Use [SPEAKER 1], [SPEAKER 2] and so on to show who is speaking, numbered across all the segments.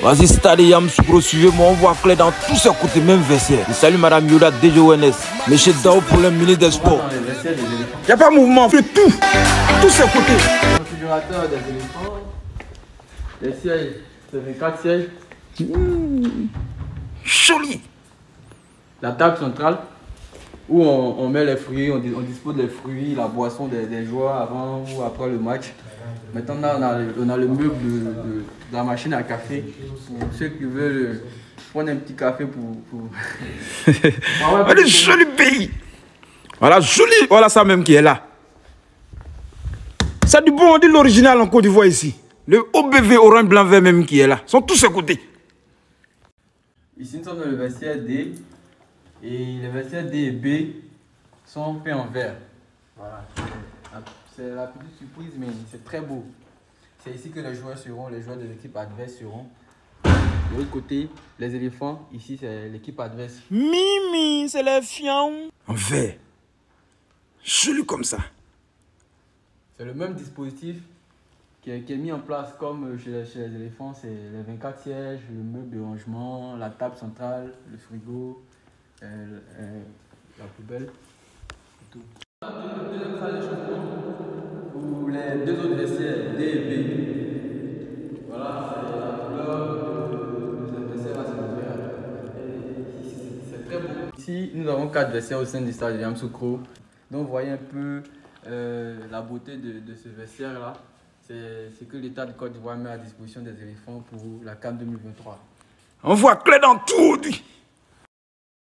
[SPEAKER 1] Vas-y, Stade Yamoussoukro, suivez-moi, on voit clair dans tous ces côtés, même vestiaire. Je salue Madame Yoda, DGONS. Monsieur Dao pour le ministre des Sports. Il n'y a pas de mouvement, on fait tout. Tous ces côtés.
[SPEAKER 2] Configurateur des éléphants. Les sièges, c'est 24 sièges.
[SPEAKER 1] Joli.
[SPEAKER 2] La table centrale où on met les fruits, on dispose des fruits, la boisson des joueurs avant ou après le match. Maintenant, on a le meuble de la machine à café pour ceux qui veulent prendre un petit café pour...
[SPEAKER 1] Allez, joli pays. Voilà, joli. Voilà ça même qui est là. C'est du bon, on dit l'original en Côte d'Ivoire ici. Le OBV orange, blanc, vert même qui est là. Sont tous ces côtés.
[SPEAKER 2] Ici, nous sommes dans le vestiaire D. Et les vestiaires D et B sont faits en verre. Voilà. C'est la petite surprise, mais c'est très beau. C'est ici que les joueurs des équipes adverses seront. De l'autre côté, les éléphants, ici c'est l'équipe adverse.
[SPEAKER 1] Mimi, c'est les fions. En verre. Joli comme ça.
[SPEAKER 2] C'est le même dispositif qui est mis en place comme chez les éléphants. C'est les 24 sièges, le meuble de rangement, la table centrale, le frigo, la poubelle et tout. Deuxième salle de changement pour les deux autres vestiaires D et B. Voilà, c'est la couleur de cette vestiaire là, c'est le vert. C'est très beau. Ici, nous avons 4 vestiaires au sein du stade Yamoussoukro. Donc, vous voyez un peu la beauté de ce vestiaire là. C'est que l'État de Côte d'Ivoire met à disposition des éléphants pour la CAN 2023.
[SPEAKER 1] On voit clair dans tout.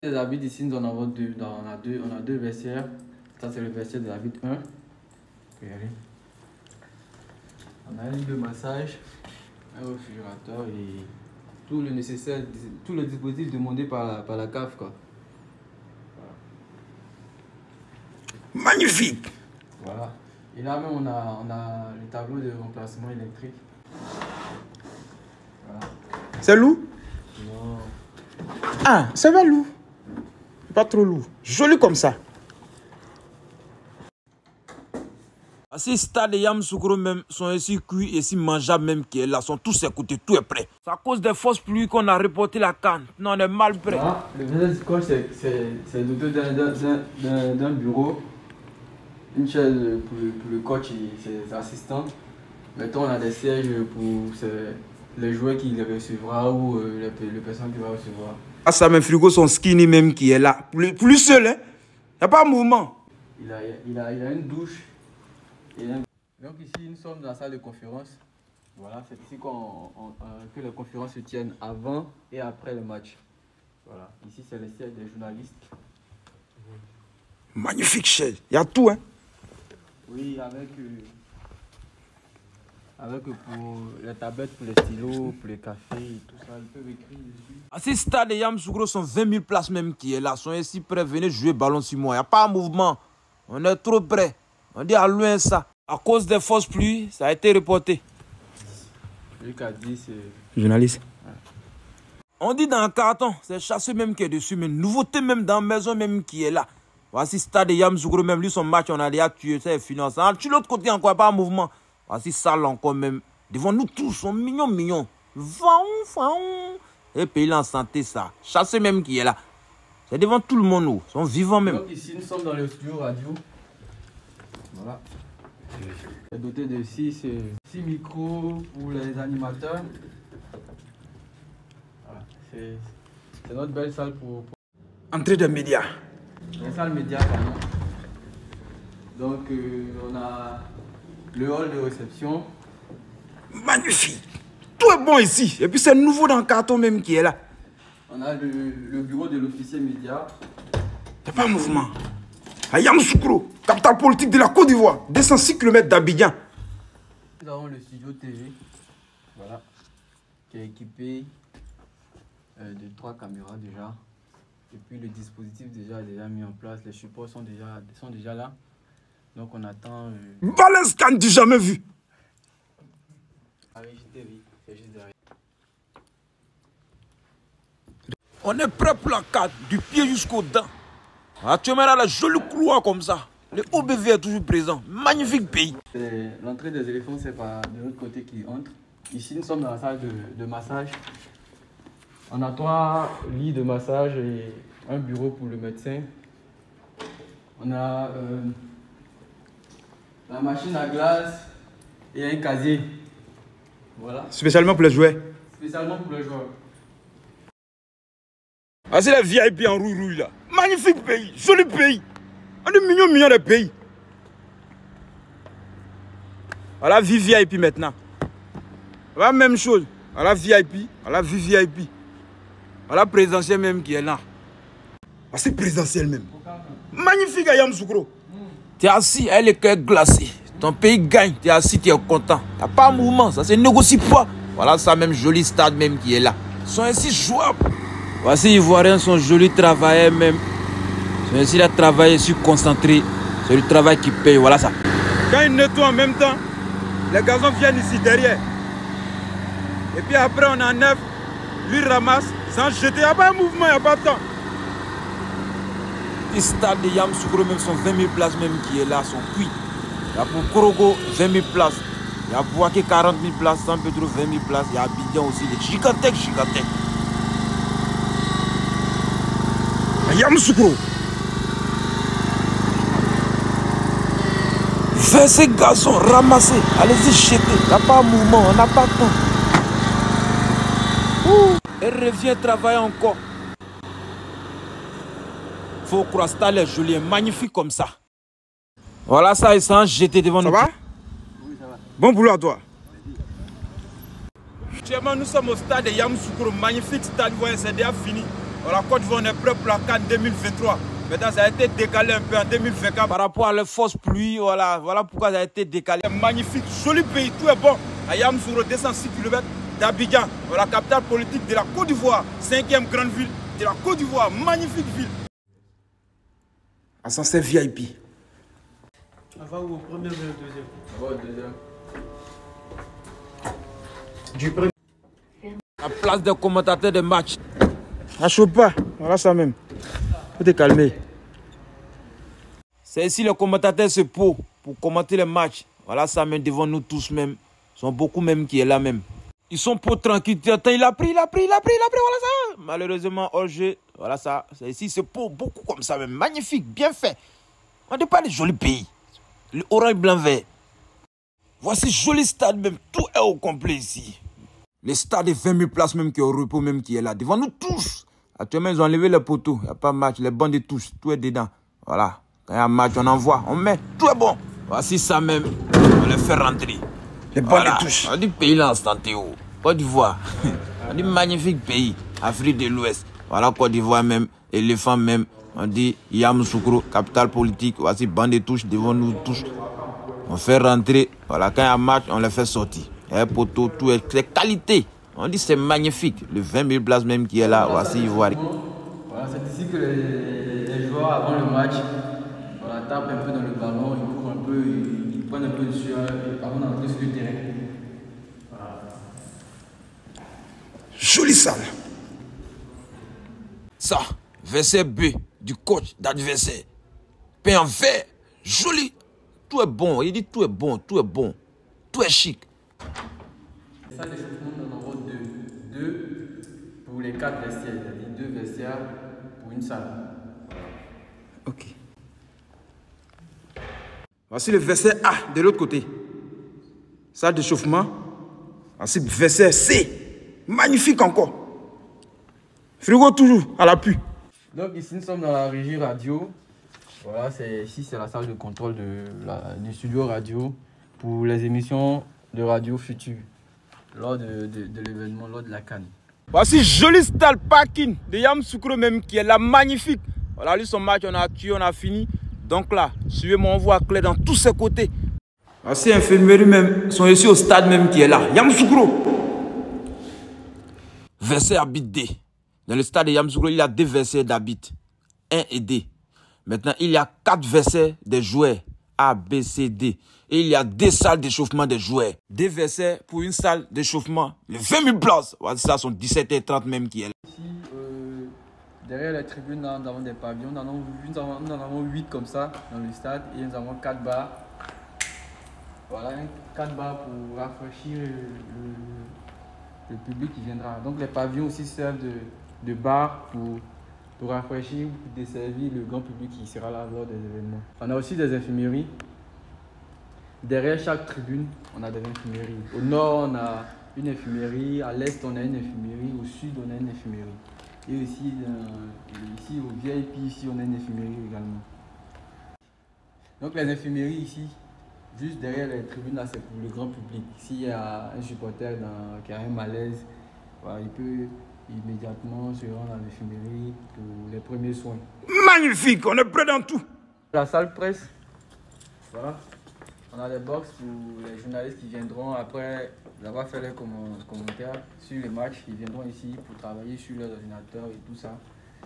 [SPEAKER 2] Les habits ici, nous en avons deux. On a deux vestiaires. Ça, c'est le vestiaire de l'arbitre 1. On a un lit de massage, un réfrigérateur et tout le nécessaire, tout le dispositif demandé par la CAF, quoi. Voilà.
[SPEAKER 1] Magnifique.
[SPEAKER 2] Voilà. Et là même, on a le tableau de remplacement électrique. Voilà.
[SPEAKER 1] C'est lourd?
[SPEAKER 2] Non.
[SPEAKER 1] Ah, c'est pas lourd. Pas trop lourd. Joli comme ça. Ces stades Yamoussoukro même sont ici cuits et si mangeables même qui est là, sont tous écoutés, tout est prêt. C'est à cause des forces pluies qu'on a reporté la canne. Non, on est mal prêt.
[SPEAKER 2] Voilà. Le vestiaire du coach, c'est doté d'un bureau, une chaise pour le coach et ses assistants. Maintenant, on a des sièges pour les joueurs qui les recevra ou les personnes qui vont recevoir.
[SPEAKER 1] Ah, ça, mes frigos sont skinny même qui est là. Plus seul, hein. Il n'y a pas de mouvement.
[SPEAKER 2] Il a une douche. Donc ici, nous sommes dans la salle de conférence. Voilà, c'est ici que les conférences se tiennent avant et après le match. Voilà, ici c'est le siège des journalistes.
[SPEAKER 1] Magnifique chaise. Il y a tout, hein.
[SPEAKER 2] Oui, avec pour les tablettes, pour les stylos, pour les cafés et tout ça, ils peuvent écrire dessus.
[SPEAKER 1] À ces stades Yamoussoukro sont 20 000 places même qui est là. Sont ici prêts, venez jouer ballon sur moi. Il n'y a pas de mouvement. On est trop près. On dit à loin ça. À cause des forces pluies, ça a été reporté.
[SPEAKER 2] Celui qui a dit, c'est...
[SPEAKER 1] Journaliste. Ouais. On dit dans un carton, c'est chasseur même qui est dessus, mais nouveauté même dans la maison même qui est là. Voici Stade Yamoussoukro même, lui son match, on a déjà tué, ça est fini. Tu l'autre côté encore, pas un mouvement. Voici salle encore même. Devant nous tous, sont mignons. Et puis il est en santé ça. Chasseur même qui est là. C'est devant tout le monde, nous. Ils sont vivants même.
[SPEAKER 2] Donc ici, nous sommes dans le studio radio. Voilà. C'est doté de 6 micros pour les animateurs. Voilà. C'est notre belle salle pour...
[SPEAKER 1] Entrée des médias.
[SPEAKER 2] La salle média, pardon. Donc on a le hall de réception.
[SPEAKER 1] Magnifique. Tout est bon ici. Et puis c'est nouveau dans le carton même qui est là.
[SPEAKER 2] On a le bureau de l'officier média.
[SPEAKER 1] Il n'y a pas de mouvement. À Yamoussoukro, capitale politique de la Côte d'Ivoire, 206 km d'Abidjan.
[SPEAKER 2] Nous avons le studio TV, voilà, qui est équipé de 3 caméras déjà. Et puis le dispositif déjà mis en place, les supports sont déjà là. Donc on attend...
[SPEAKER 1] Balance Cannes du jamais vu.
[SPEAKER 2] Avec JTV, c'est juste derrière.
[SPEAKER 1] On est prêt pour la carte, du pied jusqu'aux dents. Actuellement, là, le joli couloir comme ça. Le OBV est toujours présent. Magnifique pays.
[SPEAKER 2] L'entrée des éléphants, c'est de l'autre côté qui entre. Ici, nous sommes dans la salle de massage. On a 3 lits de massage et un bureau pour le médecin. On a la machine à glace et un casier. Voilà.
[SPEAKER 1] Spécialement pour les jouets.
[SPEAKER 2] Spécialement pour les joueurs.
[SPEAKER 1] Ah, c'est la VIP en rouille là. Magnifique pays, joli pays. On est millions de pays. Voilà, vie VIP maintenant. Voilà, même chose. Voilà, VIP. Voilà, vie VIP. Voilà, présidentiel même qui est là. Ah, c'est présidentiel même. Magnifique à Yamoussoukro. Tu es assis, elle est cœur glacé. Ton pays gagne, tu es assis, tu es content. Il n'y a pas un mouvement, ça se négocie pas. Voilà, ça même joli stade même qui est là. Ils sont ainsi jouables. Voici, Ivoiriens sont jolis travailleurs même. Ils sont ainsi là travailler, ils sont concentrés. C'est le travail qui paye, voilà ça. Quand ils nettoient en même temps, les gazons viennent ici derrière. Et puis après on enlève, lui ramasse, sans jeter. Il n'y a pas un mouvement, il n'y a pas de temps. Le stade de Yamoussoukro même sont 20 000 places même qui est là, sont cuits. Il y a pour Korogo 20 000 places. Il y a pour Waké 40 000 places, San Pedro 20 000 places. Il y a Abidjan aussi, les gigantesques. Yamoussoukro. Fais ces gazons, ramassez, allez-y jeter. Il n'y a pas de mouvement, on n'a pas de temps. Et revient travailler encore. Faut croire que stade est joli, magnifique comme ça. Voilà ça, ils sont jetés devant nous. Ça va?
[SPEAKER 2] Oui, ça va.
[SPEAKER 1] Bon boulot à toi. Actuellement, nous sommes au stade de Yamoussoukro, magnifique stade, c'est déjà fini. La Côte d'Ivoire, on est prêt pour la CAN 2023. Maintenant, ça a été décalé un peu en 2024 par rapport à la force pluie. Voilà pourquoi ça a été décalé. Magnifique, joli pays, tout est bon. À Yamoussoukro, 206 km d'Abidjan, la capitale politique de la Côte d'Ivoire, 5e grande ville de la Côte d'Ivoire, magnifique ville. Ascenseur VIP.
[SPEAKER 2] On va où, au premier ou au deuxième? On va au deuxième.
[SPEAKER 1] Du premier. La place des commentateurs de match. Ça chauffe pas, voilà ça même. Faut te calmer. C'est ici les commentateurs se posent pour commenter les matchs. Voilà ça même devant nous tous même. Ils sont beaucoup même qui est là même. Ils sont pour tranquilles. Il a pris, voilà ça. Malheureusement, hors jeu, voilà ça. C'est ici, c'est pour beaucoup comme ça même. Magnifique, bien fait. On n'est pas des jolis pays. Le orange, blanc, vert. Voici joli stade même. Tout est au complet ici. Le stade de 20 000 places même qui est au repos même qui est là. Devant nous tous. Actuellement, ils ont enlevé les poteaux. Il n'y a pas de match. Les bancs de touche. Tout est dedans. Voilà. Quand il y a un match, on envoie. On met. Tout est bon. Voici ça même. On les fait rentrer. Les bancs de touche. On dit pays là instantanéo. Côte d'Ivoire. On dit magnifique pays. Afrique de l'Ouest. Voilà Côte d'Ivoire même. Éléphant même. On dit Yamoussoukro, capitale politique. Voici banc de touche devant nous tous. On fait rentrer. Voilà. Quand il y a un match, on les fait sortir. Il y a un poteau. Tout est qualité. On dit c'est magnifique. Le 20 000 places même qui est là. Voici Ivoire.
[SPEAKER 2] Voilà, c'est ici que les joueurs avant le match, voilà, tapent un peu dans le ballon, ils courent un peu, ils prennent un peu de sueur avant d'entrer sur le terrain. Voilà.
[SPEAKER 1] Jolie salle. Ça, verset B du coach d'adversaire. Peint en vert, joli. Tout est bon. Il dit tout est bon, tout est bon. Tout est chic.
[SPEAKER 2] Ça, les échauffements, nous en avons deux pour les 4 vestiaires, c'est-à-dire 2 vestiaires pour une salle.
[SPEAKER 1] Ok. Voici le verset A de l'autre côté. Salle d'échauffement. Voici le verset C. Magnifique encore. Frigo toujours à l'appui.
[SPEAKER 2] Donc ici nous sommes dans la régie radio. Voilà, ici c'est la salle de contrôle du studio radio pour les émissions de radio futures lors de l'événement, lors de la CAN.
[SPEAKER 1] Voici joli stade parking de Yamoussoukro même qui est là, magnifique. Voilà, lui son match, on a tué, on a fini. Donc là, suivez-moi, on voit clair dans tous ces côtés. Voici infirmerie même, sont ici au stade même qui est là, Yamoussoukro. Verset habit D. Dans le stade de Yamoussoukro, il y a 2 versets d'habit, 1 et D. Maintenant, il y a 4 versets des joueurs, A, B, C, D. Et il y a 2 salles d'échauffement des joueurs. 2 versets pour une salle d'échauffement. Les 20 000 places. Voilà, ça sont 17h30 même qui est là.
[SPEAKER 2] Ici, derrière les tribunes, nous avons des pavillons. Nous en avons 8 comme ça dans le stade. Et nous avons 4 bars. Voilà, un 4 bars pour rafraîchir le public qui viendra. Donc les pavillons aussi servent de bar pour rafraîchir, pour desservir le grand public qui sera là lors des événements. On a aussi des infirmeries. Derrière chaque tribune, on a des infirmeries. Au nord, on a une infirmerie. À l'est, on a une infirmerie. Au sud, on a une infirmerie. Et aussi, ici, au VIP, ici, on a une infirmerie également. Donc les infirmeries ici, juste derrière les tribunes, là, c'est pour le grand public. S'il y a un supporter qui a un malaise, voilà, il peut immédiatement se rendre à l'infirmerie pour les premiers soins.
[SPEAKER 1] Magnifique, on est prêt dans tout.
[SPEAKER 2] La salle presse, voilà. On a des box pour les journalistes qui viendront après avoir fait leurs commentaires sur les matchs. Ils viendront ici pour travailler sur leurs ordinateurs et tout ça.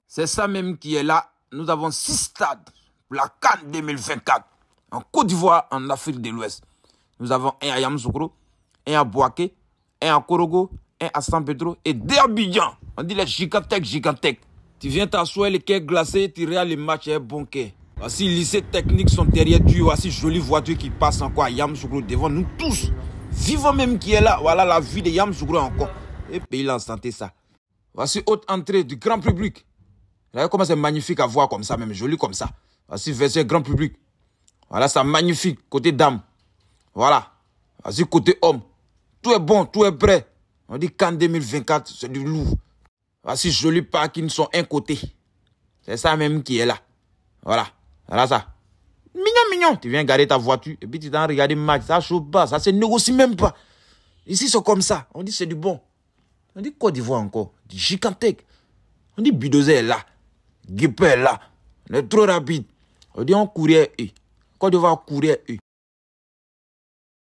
[SPEAKER 1] C'est ça même qui est là. Nous avons 6 stades pour la CAN 2024. En Côte d'Ivoire, en Afrique de l'Ouest. Nous avons un à Yamoussoukro, un à Bouaké, un à Korogo, un à San Pedro et d'Abidjan. On dit les gigantèques. Tu viens t'asseoir les quais glacés, tu regardes les matchs et bon quai. Voici les lycées techniques sont derrière tu. Voici jolies voitures qui passent encore à Yamoussoukro devant nous tous. Vivant même qui est là. Voilà la vie de Yamoussoukro encore. Et pays en santé ça. Voici haute entrée du grand public. Regardez comment c'est magnifique à voir comme ça, même joli comme ça. Voici verset grand public. Voilà, c'est magnifique. Côté dame. Voilà. Voici côté homme. Tout est bon, tout est prêt. On dit qu'en 2024, c'est du lourd. Voici joli parking sont un côté. C'est ça même qui est là. Voilà. Voilà ça. Mignon. Tu viens garder ta voiture et puis tu t'en regardes le match. Ça chauffe pas. Ça se négocie même pas. Ici, c'est comme ça. On dit c'est du bon. On dit Côte d'Ivoire encore. Du gigantèque. On dit Bulldozer est là. Guépé est là. On est trop rapide. On dit on courait. Côte d'Ivoire courait.